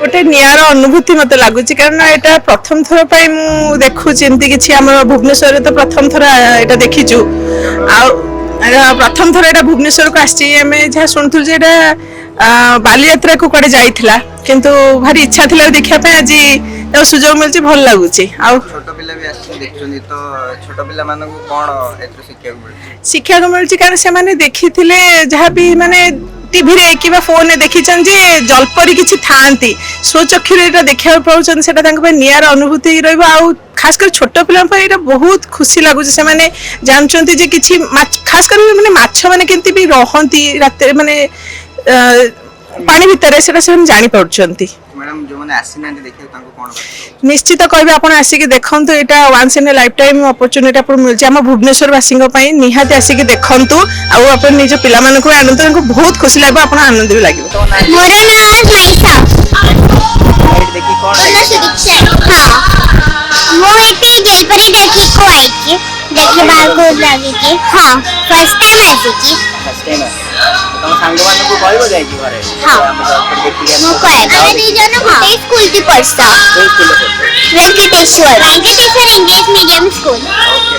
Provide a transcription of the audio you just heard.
गोटे नियार अनुभूति मत लगुच कारण यहाँ प्रथम थर पर देखुँ एमती कि आम भुवनेश्वर तो प्रथम थर यहाँ देखीचु प्रथम थर यहाँ भुवनेश्वर को आम जहाँ शुणुलु बाली यात्रा को कड़े जाइथिला किंतु भारी इच्छा थिला देखिया आज सुजोग मिलछि भल लागुछि छोट पिला भी आछि देखछनी तो छोट पिला मानन को कोन एतरो शिक्षा को मिलछि कारण से माने देखिथिले जहाँ भी माने टीवी रे कि फोन रे देखिछन जे जलपरी किछि थांती स्वचक्षु रे देखिया पाउछन सेटा तांक पे नियार अनुभूति रहबो आ खास कर छोट पिला पर एटा बहुत खुशी लागुछि से माने जानचंती जे किछि खास कर माने माछ माने केंती भी रहंती रात माने पानी भितर से जानी पार्टी मैडम जो माने आसीना देखियो तांको कोन निश्चित कहबे आपण आसिक देखंतु एटा once in a life time opportunity आपण मिलछि हम भुवनेश्वर वासिंग पई निहाती आसिक देखंतु आ आपण निज पिला मानको आनंद तांको बहुत खुशी लागबो आपण आनंद भी लागबो मोर नाम माइसा देखि कोन हां मो एटी जलपरी देखि को आइछि देखि बार लागि कि हां फर्स्ट टाइम आइछि कि फर्स्ट टाइम तम सांग मान को कहबो जाय कि घरे हां हम जलपरी देखि मो कहै अरे दी जन गोटे स्कूल की पढ़सा कोई school Venkateshwara English medium school.